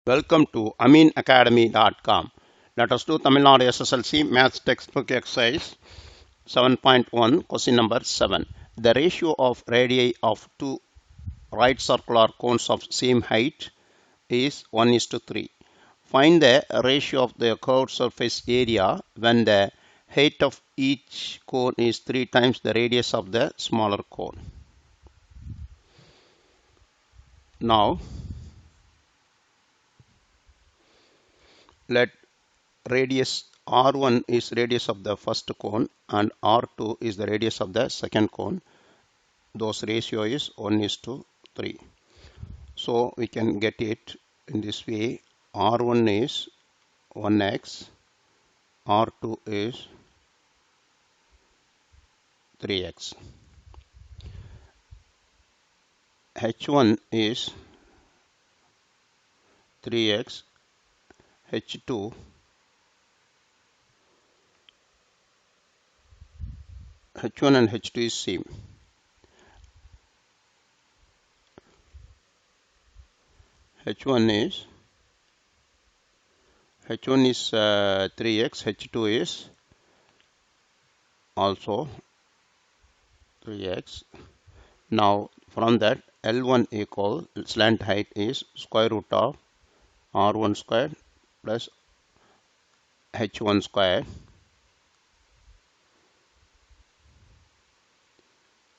Welcome to AmeenAcademy.com. Let us do Tamil Nadu SSLC Maths Textbook Exercise 7.1, question number 7. The ratio of radii of two right circular cones of same height is 1:3. Find the ratio of the curved surface area when the height of each cone is 3 times the radius of the smaller cone. Now, let radius R1 is radius of the first cone and R2 is the radius of the second cone. Those ratio is 1:3. So we can get it in this way. R1 is 1x, R2 is 3x. H1 is 3x, H2 H1 and H2 is same. H1 is 3x, H2 is also 3x. Now from that L1 equal slant height is square root of R1 square plus H1 square.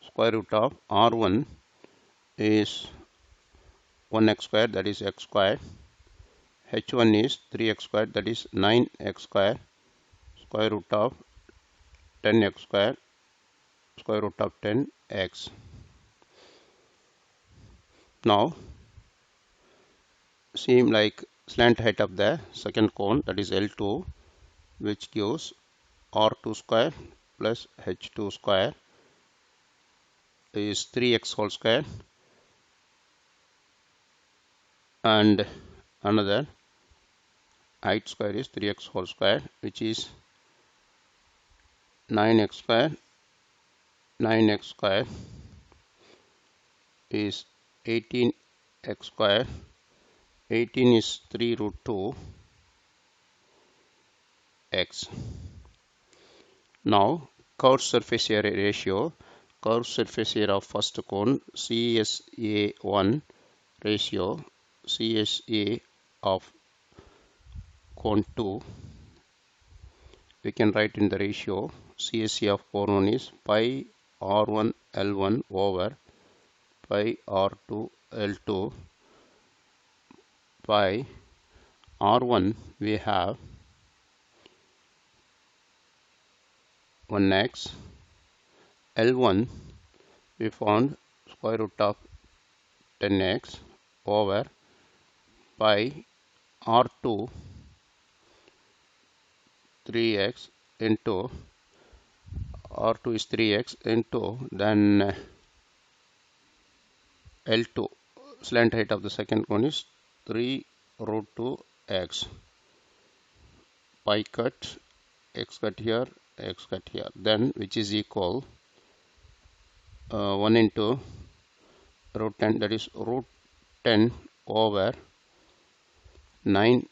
Square root of R1 is 1x square, that is x square. H1 is 3x square, that is 9x square. Square root of 10x square, square root of 10x. Now seem like slant height of the second cone, that is L2, which gives R2 square plus H2 square is 3x whole square, and another height square is 3x whole square, which is 9x square. 9x square is 18x square. 18 is 3 root 2 x. Now curved surface area ratio. Curved surface area of first cone CSA1 ratio CSA of cone 2. We can write in the ratio CSA of cone 1 is pi R1 L1 over pi R2 L2 pi R1 we have 1x. L1 we found square root of 10x over pi R2 3x into R2 is 3x into then L2 slant height of the second cone is 3 root 2 x. Pi cut, x cut here, x cut here, then which is equal 1 into root 10, that is root 10 over 9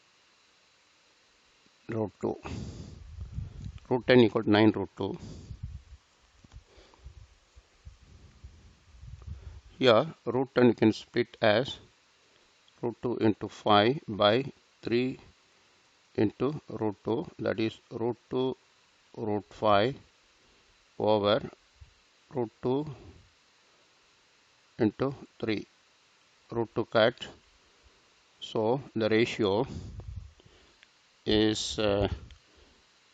root 2. Root 10 equal to 9 root 2. Here root 10 you can split as root 2 into 5 by 3 into root 2, that is root 2 root 5 over root 2 into 3. Root 2 cut. So the ratio is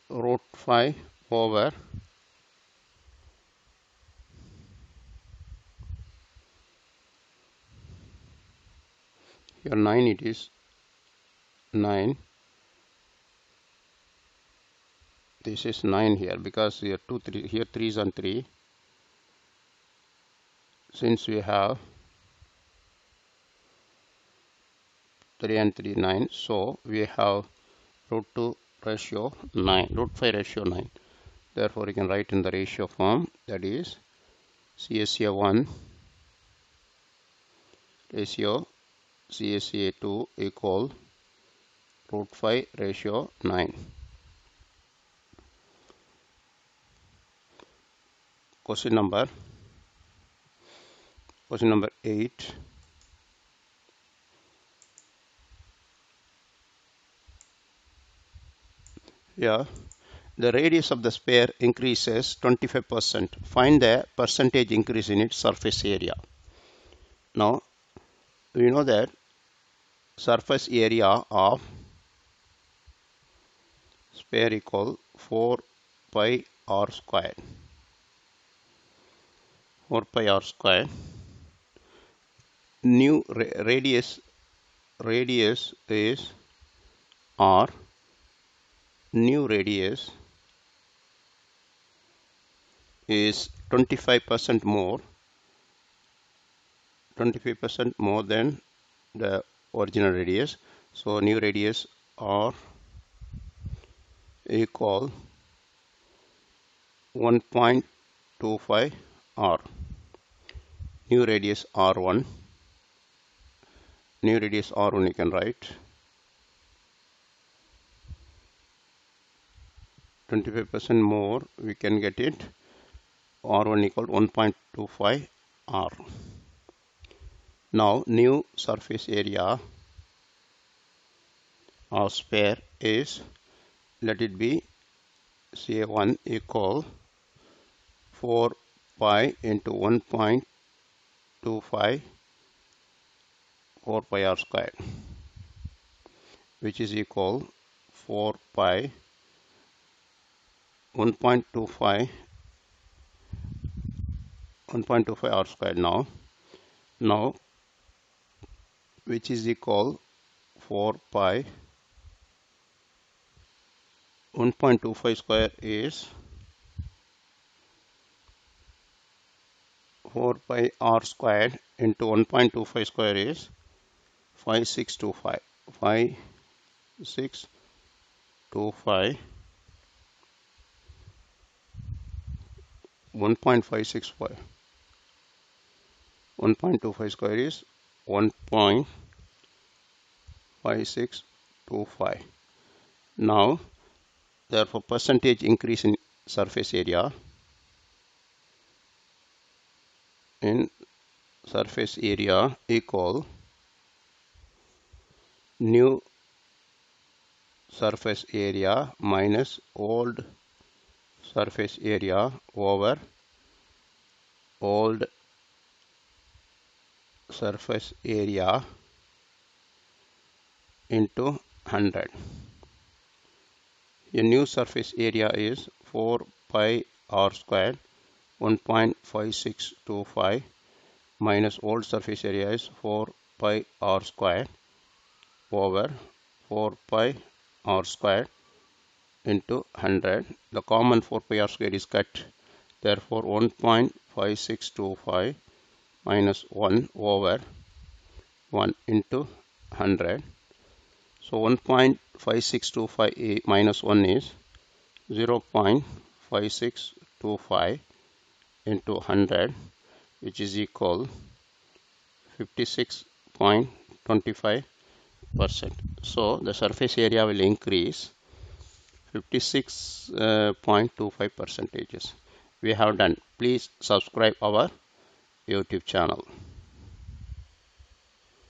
root 5 over here 9, it is 9. This is 9 here because here 2 3 here 3 is on 3. Since we have 3 and 3 9, so we have root 2 ratio 9, root 5 ratio 9. Therefore you can write in the ratio form, that is CSA1 ratio CSA2 equal root 5 ratio 9. Question number 8. Yeah, the radius of the sphere increases 25%. Find the percentage increase in its surface area. Now, we know that surface area of sphere equal 4 pi r square. 4 pi r square. New radius is r. New radius is 25% more. 25% more than the original radius. So new radius r equal 1.25 r. New radius r1. New radius r1 you can write 25% more, we can get it r1 equal 1.25 r. Now new surface area of sphere is, let it be CA1 equal 4 pi into 1.25 4 pi r square, which is equal 4 pi 1.25 r square now which is equal 4 pi 1.25 square is 4 pi r squared into 1.25 square is 5625 1.565 1.25 square is 1.5625. Now therefore percentage increase in surface area equal new surface area minus old surface area over old surface area into 100. A new surface area is 4 pi r squared 1.5625 minus old surface area is 4 pi r squared over 4 pi r squared into 100. The common 4 pi r squared is cut. Therefore 1.5625 minus 1 over 1 into 100. So 1.5625 minus 1 is 0.5625 into 100, which is equal 56.25%. So the surface area will increase 56.25 percentages. We have done. Please subscribe our YouTube channel.